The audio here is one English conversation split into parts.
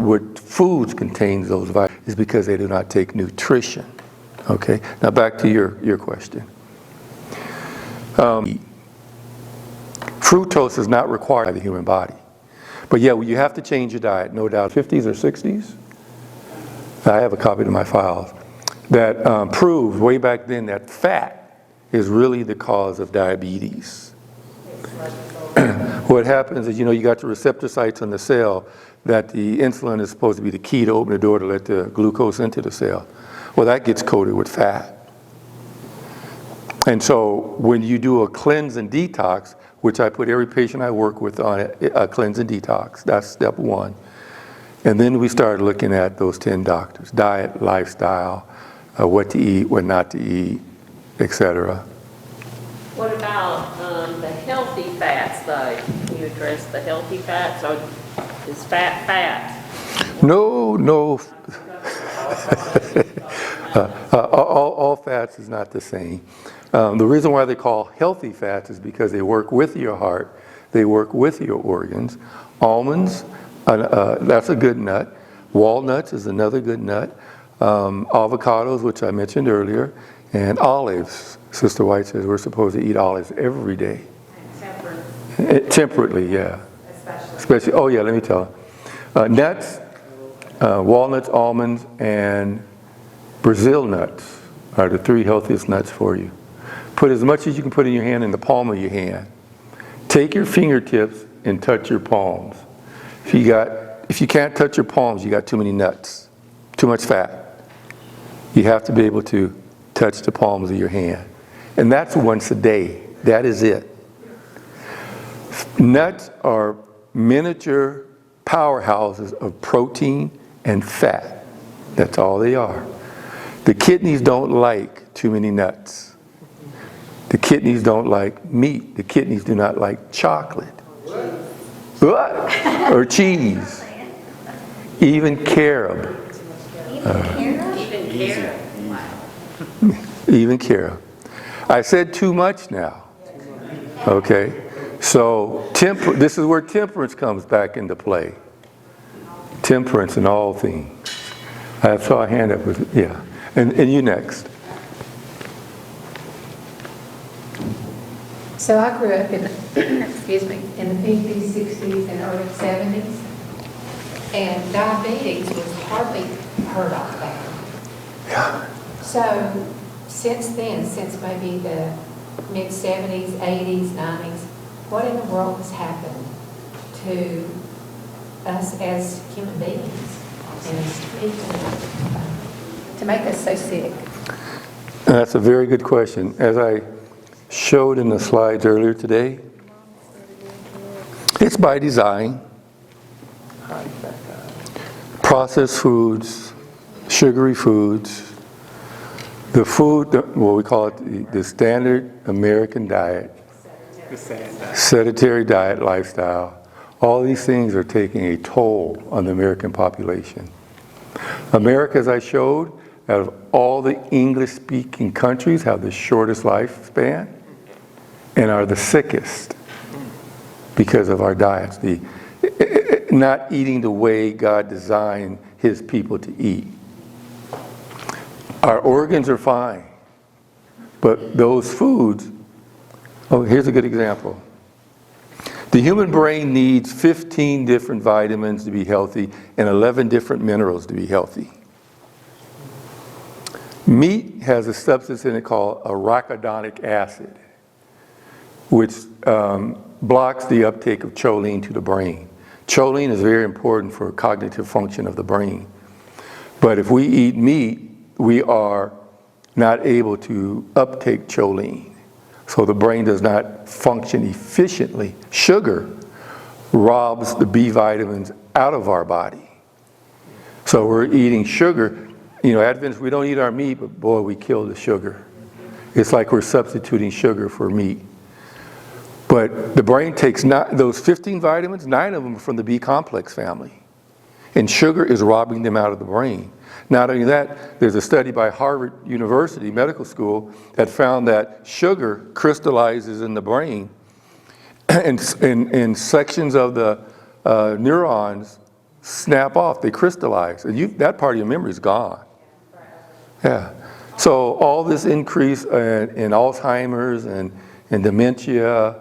what foods contains those vitamins is because they do not take nutrition. Okay, now back to your question. Fructose is not required by the human body. But yeah, you have to change your diet, no doubt. 50s or 60s? I have a copy of my files that proved way back then that fat is really the cause of diabetes. What happens is, you got the receptor sites on the cell that the insulin is supposed to be the key to open the door to let the glucose into the cell. Well, that gets coated with fat. And so when you do a cleanse and detox, which I put every patient I work with on a cleanse and detox, that's step one. And then we started looking at those 10 doctors: diet, lifestyle, what to eat, what not to eat, etc. What about the healthy fats, though? Can you address the healthy fats, or is fat fat? No. All fats is not the same. The reason why they call healthy fats is because they work with your heart, they work with your organs. Almonds, that's a good nut. Walnuts is another good nut. Avocados, which I mentioned earlier, and olives. Sister White says we're supposed to eat olives every day. Temperately, yeah. Especially, oh yeah, let me tell you. Nuts, walnuts, almonds, and Brazil nuts are the 3 healthiest nuts for you. Put as much as you can put in your hand in the palm of your hand. Take your fingertips and touch your palms. If you can't touch your palms, you got too many nuts, too much fat. You have to be able to touch the palms of your hand. And that's once a day. That is it. Nuts are miniature powerhouses of protein and fat. That's all they are. The kidneys don't like too many nuts. The kidneys don't like meat. The kidneys do not like chocolate. What? Or cheese. Even carob. Even carob. I said too much now. Okay? So this is where temperance comes back into play. Temperance in all things. I saw a hand up with, yeah. And you next. So I grew up in the, excuse me, in the 50s, 60s, and early 70s, and diabetes was hardly heard of back then. Yeah. So since then, since maybe the mid 70s, 80s, 90s, what in the world has happened to us as human beings and as people to make us so sick? That's a very good question. As I showed in the slides earlier today, it's by design. Processed foods, sugary foods, the food, what we call it the standard American diet, sedentary diet lifestyle, all these things are taking a toll on the American population. America, as I showed, out of all the English-speaking countries, have the shortest lifespan and are the sickest because of our diets, not eating the way God designed His people to eat. Our organs are fine, but those foods, oh, here's a good example. The human brain needs 15 different vitamins to be healthy and 11 different minerals to be healthy. Meat has a substance in it called arachidonic acid, which blocks the uptake of choline to the brain. Choline is very important for cognitive function of the brain. But if we eat meat, we are not able to uptake choline. So the brain does not function efficiently. Sugar robs the B vitamins out of our body. So we're eating sugar. You know, Adventists, we don't eat our meat, but boy, we kill the sugar. It's like we're substituting sugar for meat. But the brain takes those 15 vitamins, 9 of them are from the B complex family. And sugar is robbing them out of the brain. Not only that, there's a study by Harvard University Medical School that found that sugar crystallizes in the brain in sections of the neurons snap off, they crystallize, and that part of your memory is gone. Yeah. So all this increase in Alzheimer's and dementia,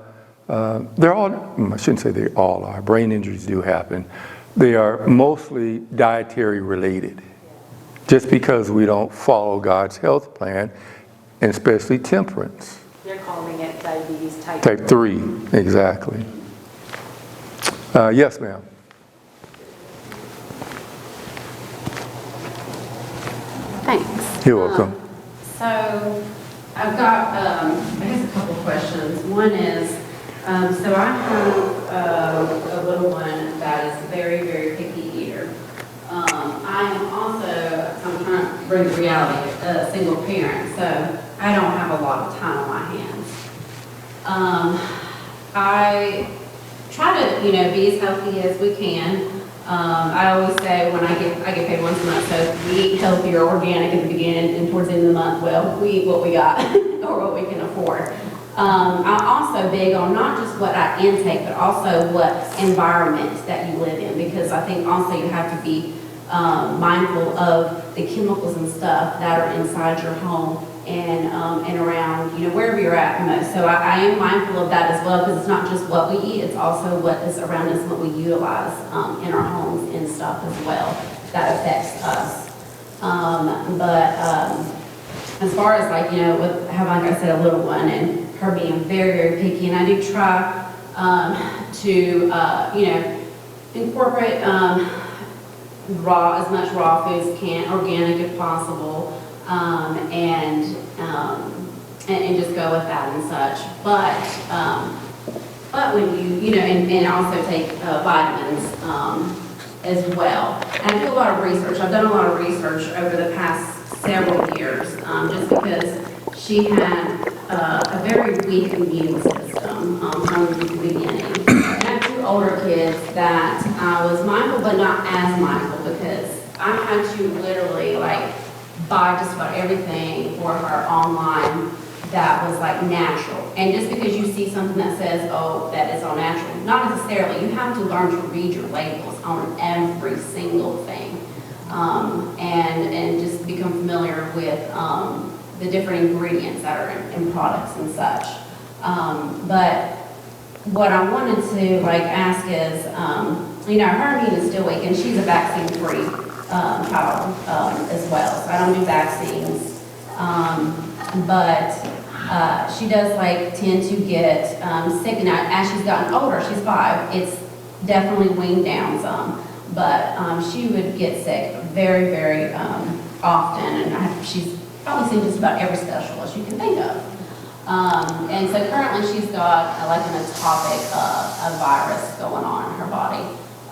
they're all, I shouldn't say they all are, brain injuries do happen. They are mostly dietary related. Just because we don't follow God's health plan, and especially temperance. They're calling it diabetes type. Type 3, exactly. Yes, ma'am. Thanks. You're welcome. So I've got, I guess, a couple questions. One is, so I have a little one that is very, very picky eater. I am also, I'm trying to bring the reality, a single parent, so I don't have a lot of time on my hands. I try to, be as healthy as we can. I always say when I get paid once a month, so we eat healthy or organic at the beginning and towards the end of the month, well, we eat what we got or what we can afford. I'm also big on not just what I intake, but also what environment that you live in, because I think also you have to be mindful of the chemicals and stuff that are inside your home and around, wherever you're at the most. So I am mindful of that as well, because it's not just what we eat, it's also what is around us, what we utilize in our homes and stuff as well that affects us. As far as with having, like I said, a little one and her being very, very picky, and I do try to incorporate as much raw foods as can, organic if possible, and just go with that and such. But when you and also take vitamins as well. And I do a lot of research. I've done a lot of research over the past several years, just because she had a very weak immune system from the beginning. And I have two older kids that I was mindful, but not as mindful, because I had to literally buy just about everything for her online that was natural. And just because you see something that says, oh, that is all natural, not necessarily. You have to learn to read your labels on every single thing, and just become familiar with the different ingredients that are in products and such. But what I wanted to ask is, her immune is still weak, and she's a vaccine-free child as well, so I don't do vaccines. But she does tend to get sick. Now, as she's gotten older, she's 5, it's definitely weaned down some, but she would get sick very, very often, and she's probably seen just about every specialist you can think of. And so currently she's got an atopic a virus going on in her body.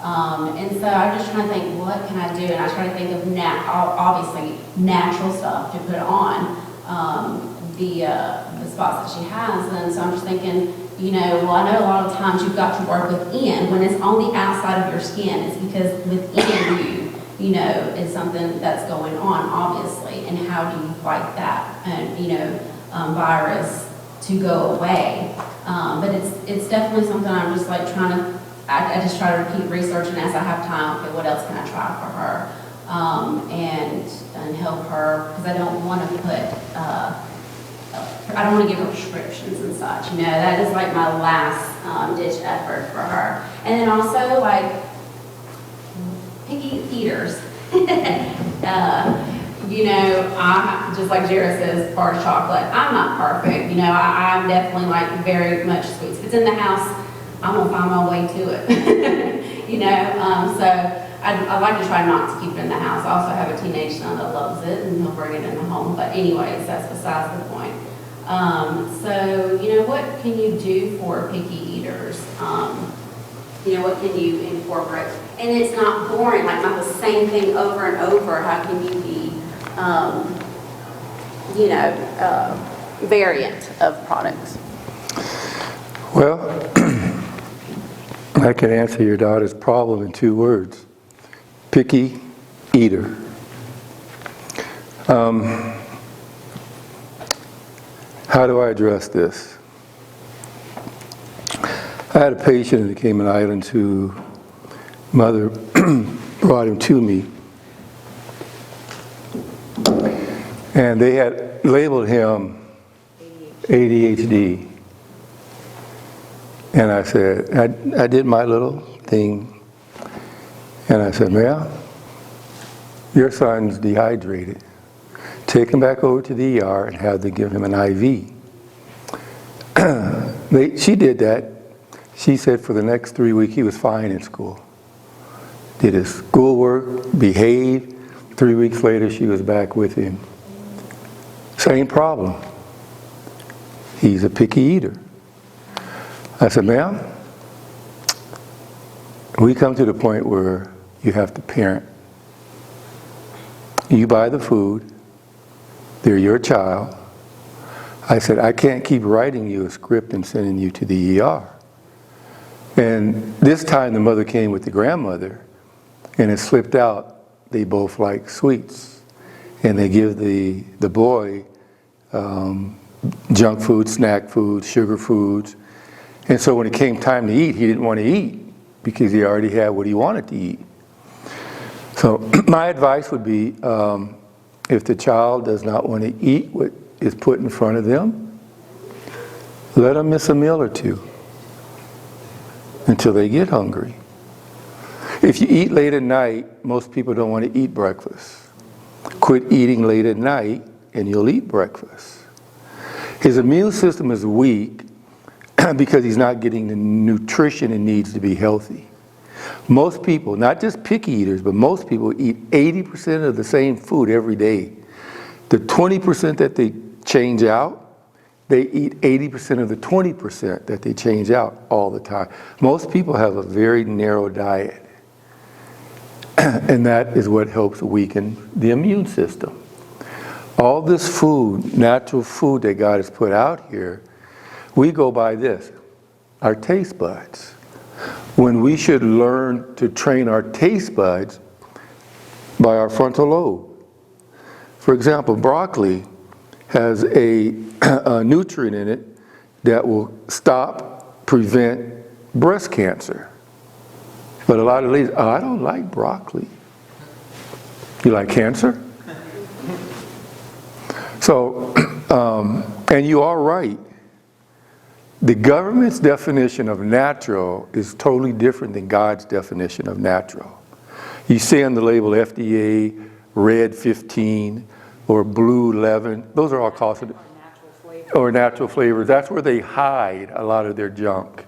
And so I'm just trying to think, what can I do? And I try to think of obviously natural stuff to put on the spots that she has. And so I'm just thinking, well, I know a lot of times you've got to work within. When it's on the outside of your skin, it's because within you, is something that's going on, obviously. And how do you fight that, virus to go away? But it's definitely something I'm just trying to, I just try to keep researching as I have time. Okay, what else can I try for her? And help her, because I don't want to I don't want to give her prescriptions and such. That is my last ditch effort for her. And then also picky eaters. I, just like Jared says, as far as chocolate, I'm not perfect. I'm definitely very much sweets. If it's in the house, I'm going to find my way to it. So I like to try not to keep it in the house. I also have a teenage son that loves it, and he'll bring it in the home. But anyways, that's besides the point. So, what can you do for picky eaters? What can you incorporate? And it's not boring, not the same thing over and over. How can you be, variant of products? Well, I can answer your daughter's problem in 2 words. Picky eater. How do I address this? I had a patient in the Cayman Islands whose mother brought him to me. And they had labeled him ADHD. And I said, I did my little thing. And I said, ma'am, your son's dehydrated. Take him back over to the ER and have them give him an IV. She did that. She said for the next 3 weeks he was fine in school. Did his schoolwork, behaved. 3 weeks later she was back with him. Same problem. He's a picky eater. I said, ma'am, we come to the point where you have to parent. You buy the food. They're your child. I said, I can't keep writing you a script and sending you to the ER. And this time the mother came with the grandmother, and it slipped out. They both like sweets. And they give the boy junk food, snack food, sugar foods. And so when it came time to eat, he didn't want to eat because he already had what he wanted to eat. So my advice would be, if the child does not want to eat what is put in front of them, let them miss a meal or two until they get hungry. If you eat late at night, most people don't want to eat breakfast. Quit eating late at night and you'll eat breakfast. His immune system is weak because he's not getting the nutrition it needs to be healthy. Most people, not just picky eaters, but most people eat 80% of the same food every day. The 20% that they change out, they eat 80% of the 20% that they change out all the time. Most people have a very narrow diet. And that is what helps weaken the immune system. All this food, natural food that God has put out here, we go by this, our taste buds. When we should learn to train our taste buds by our frontal lobe. For example, broccoli has a nutrient in it that will prevent breast cancer. But a lot of ladies, I don't like broccoli. You like cancer? So, and you are right. The government's definition of natural is totally different than God's definition of natural. You see on the label FDA, red 15, or blue 11, those are all called, or natural flavors. That's where they hide a lot of their junk,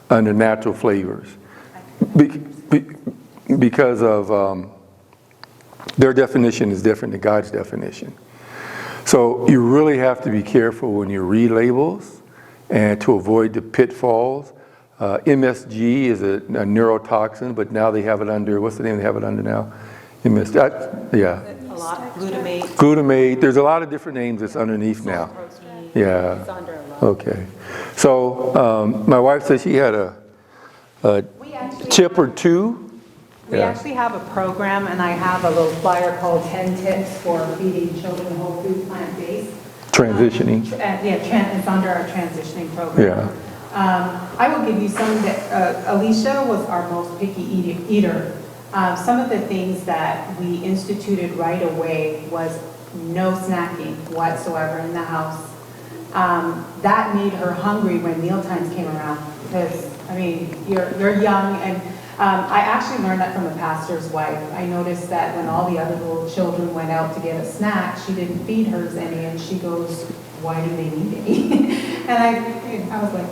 under natural flavors. Because of their definition is different than God's definition. So you really have to be careful when you read labels and to avoid the pitfalls. MSG is a neurotoxin, but now they have it under, what's the name they have it under now? MSG, yeah. A lot, glutamate. Glutamate, there's a lot of different names that's underneath now. Yeah, It's under a lot. okay. So my wife said she had a We actually chip or two. We Yeah. actually have a program, and I have a little flyer called 10 Tips for Feeding Children Whole Food Plant-Based. Transitioning. It's under our transitioning program. Yeah. I will give you some that, Alicia was our most picky eater. Some of the things that we instituted right away was no snacking whatsoever in the house. That made her hungry when meal times came around, because, I mean, you're young, and I actually learned that from a pastor's wife. I noticed that when all the other little children went out to get a snack, she didn't feed hers any, and she goes, why do they need any? And I was like,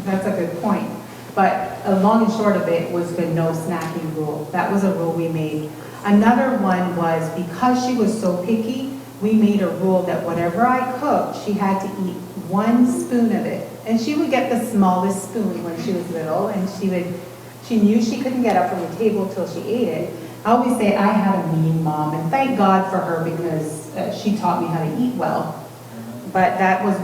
that's a good point. But long and short of it was the no snacking rule. That was a rule we made. Another one was, because she was so picky, we made a rule that whatever I cooked, she had to eat 1 spoon of it. And she would get the smallest spoon when she was little, and she knew she couldn't get up from the table till she ate it. I always say I had a mean mom, and thank God for her, because she taught me how to eat well. But that was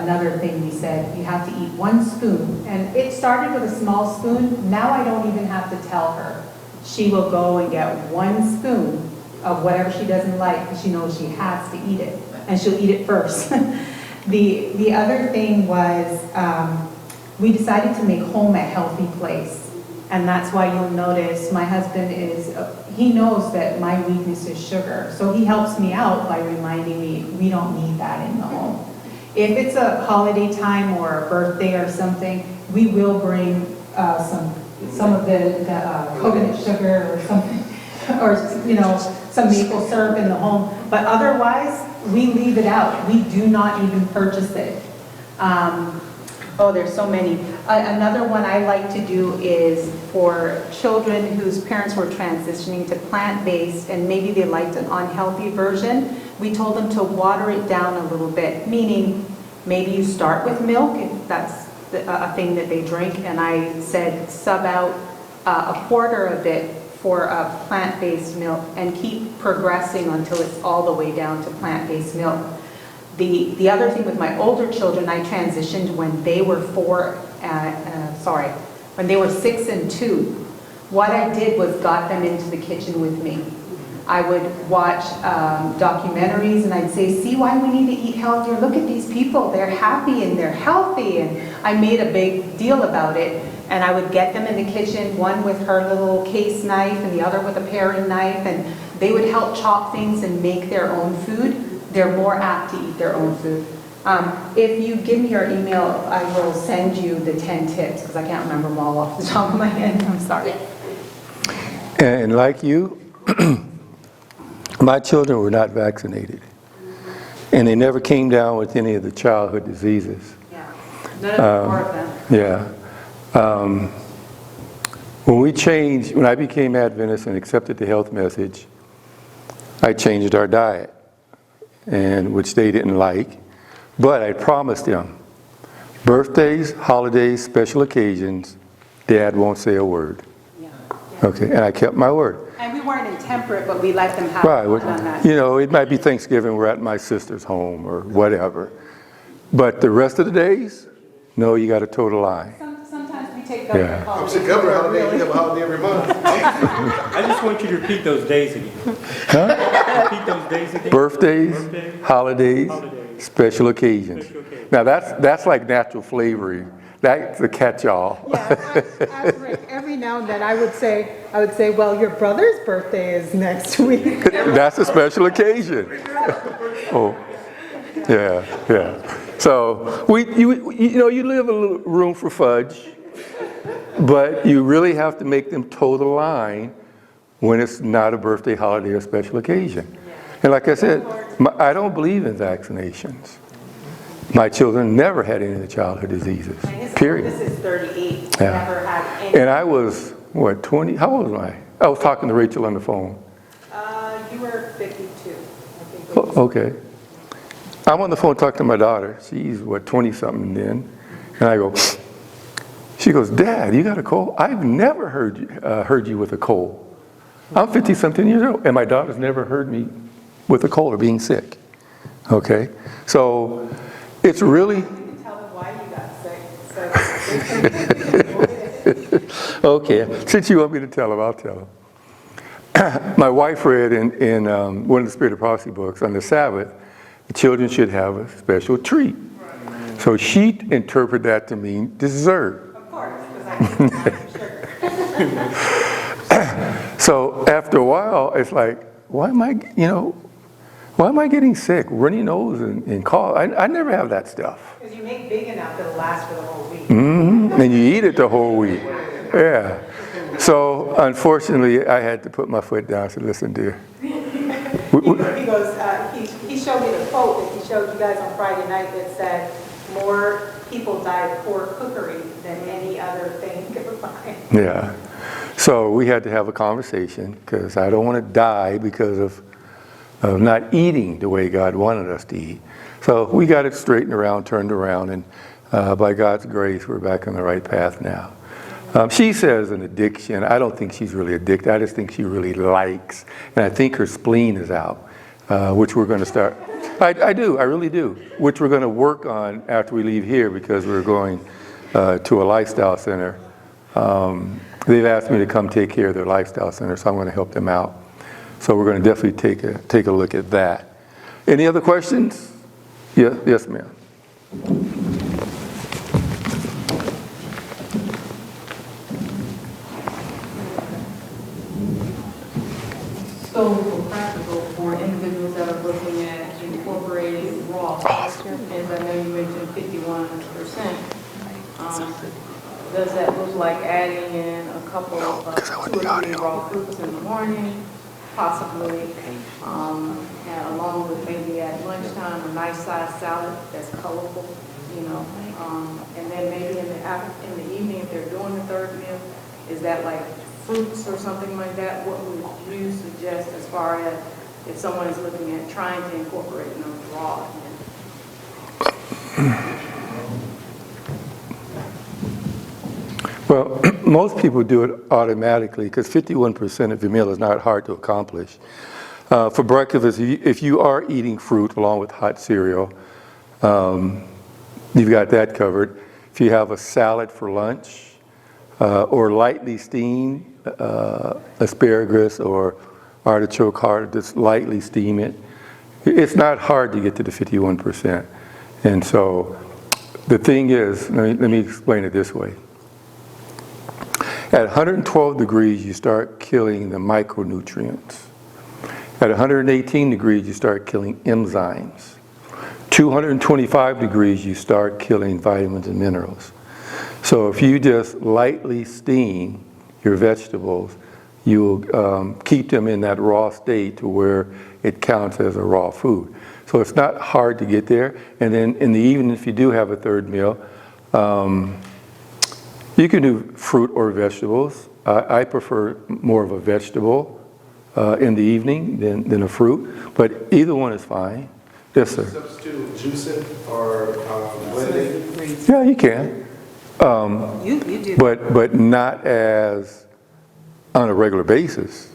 another thing we said, you have to eat 1 spoon. And it started with a small spoon. Now I don't even have to tell her. She will go and get 1 spoon of whatever she doesn't like, because she knows she has to eat it, and she'll eat it first. The other thing was, we decided to make home a healthy place. And that's why you'll notice my husband he knows that my weakness is sugar. So he helps me out by reminding me, we don't need that in the home. If it's a holiday time or a birthday or something, we will bring some of the coconut sugar or something, or, some maple syrup in the home. But otherwise, we leave it out. We do not even purchase it. There's so many. Another one I like to do is for children whose parents were transitioning to plant-based and maybe they liked an unhealthy version. We told them to water it down a little bit, meaning maybe you start with milk if that's a thing that they drink, and I said sub out a quarter of it for a plant-based milk and keep progressing until it's all the way down to plant-based milk. The other thing with my older children, I transitioned when they were when they were 6 and 2. What I did was got them into the kitchen with me. I would watch documentaries and I'd say, see why we need to eat healthier? Look at these people, they're happy and they're healthy. And I made a big deal about it. And I would get them in the kitchen, one with her little case knife and the other with a paring knife. And they would help chop things and make their own food. They're more apt to eat their own food. If you give me your email, I will send you the 10 tips because I can't remember them all off the top of my head. I'm sorry. And like you, my children were not vaccinated. And they never came down with any of the childhood diseases. Yeah, none of them. Yeah. When I became Adventist and accepted the health message, I changed our diet, which they didn't like. But I promised them, birthdays, holidays, special occasions, Dad won't say a word. Yeah. Okay, and I kept my word. And we weren't intemperate, but we let them have Right, fun on that. it might be Thanksgiving, we're at my sister's home or whatever. But the rest of the days, no, you got to toe the line. Sometimes we take government Yeah. holidays. It's a government holiday, we have a holiday every month. I just want you to repeat those days again. Repeat those days again. Birthdays, Birthday, holidays, holidays, special occasions. special occasions. Now that's like natural flavoring. That's the catch-all. Yeah, as Rick, every now and then I would say, well, your brother's birthday is next week. That's a special occasion. Oh, yeah. So you leave a little room for fudge, but you really have to make them toe the line when it's not a birthday, holiday, or special occasion. And like I said, I don't believe in vaccinations. My children never had any of the childhood diseases, period. This is 38, Yeah. never had any. And I was, 20? How old was I? I was talking to Rachel on the phone. You were 52, I think. Oh, okay. I'm on the phone talking to my daughter. She's, 20-something then. And I go, she goes, Dad, you got a cold? I've never heard you with a cold. I'm 50-something years old, and my daughter's never heard me with a cold or being sick. Okay? So it's really... You can tell them why you got sick. So Okay, since you want me to tell them, I'll tell them. My wife read in one of the Spirit of Prophecy books, on the Sabbath, the children should have a special treat. So she interpreted that to mean dessert. Of course, because I sugar. So after a while, it's like, why am I getting sick? Runny nose and cough. I never have that stuff. Because you make big enough that'll last for the whole week. And you eat it the whole week. Yeah. So unfortunately, I had to put my foot down and say, listen, dear. He goes, he showed me the quote that he showed you guys on Friday night that said, more people die of poor cookery than any other thing you could find. Yeah. So we had to have a conversation because I don't want to die because of not eating the way God wanted us to eat. So we got it straightened around, turned around, and by God's grace, we're back on the right path now. She says an addiction. I don't think she's really addicted. I just think she really likes, and I think her spleen is out, which we're going to start. I do, I really do, which we're going to work on after we leave here because we're going to a lifestyle center. They've asked me to come take care of their lifestyle center, so I'm going to help them out. So we're going to definitely take a look at that. Any other questions? Yes, ma'am. So for practical, for individuals that are looking at incorporated raw, as I know you mentioned 51%, does that look like adding in a couple of 2 or 3 raw fruits in the morning, possibly, and along with maybe at lunchtime, a nice sized salad that's colorful, and then maybe in the evening, if they're doing the third meal, is that like fruits or something like that? What would you suggest as far as if someone is looking at trying to incorporate those raw in? Well, most people do it automatically because 51% of your meal is not hard to accomplish. For breakfast, if you are eating fruit along with hot cereal, you've got that covered. If you have a salad for lunch or lightly steamed asparagus or artichoke heart, just lightly steam it, it's not hard to get to the 51%. And so the thing is, let me explain it this way. At 112 degrees, you start killing the micronutrients. At 118 degrees, you start killing enzymes. 225 degrees, you start killing vitamins and minerals. So if you just lightly steam your vegetables, you'll keep them in that raw state to where it counts as a raw food. So it's not hard to get there. And then in the evening, if you do have a third meal, you can do fruit or vegetables. I prefer more of a vegetable in the evening than a fruit, but either one is fine. Yes, sir. Substitute juicing or blending? Yeah, you can. You do. But not as on a regular basis.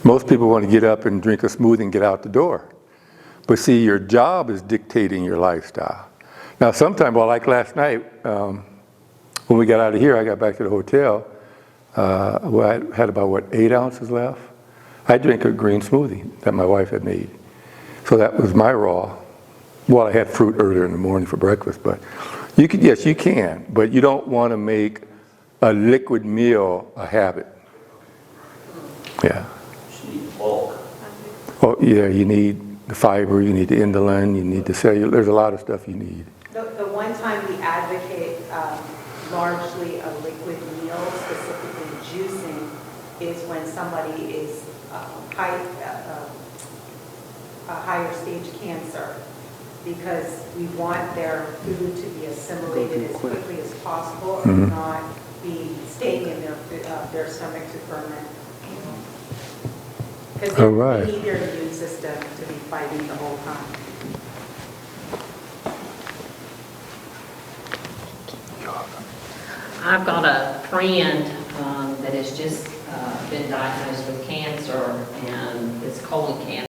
Most people want to get up and drink a smoothie and get out the door. But see, your job is dictating your lifestyle. Now, sometimes, well, like last night, when we got out of here, I got back to the hotel. I had about, 8 ounces left? I drank a green smoothie that my wife had made. So that was my raw. Well, I had fruit earlier in the morning for breakfast, but you can, yes, you can, but you don't want to make a liquid meal a habit. Yeah. Oh, yeah, you need the fiber, you need the inulin, you need the cellular, there's a lot of stuff you need. The one time we advocate largely a liquid meal, specifically juicing, is when somebody is a higher stage cancer, because we want their food to be assimilated as quickly as possible and not be staying in their stomach to ferment. Because they need their immune system to be fighting the whole time. I've got a friend that has just been diagnosed with cancer, and it's colon cancer.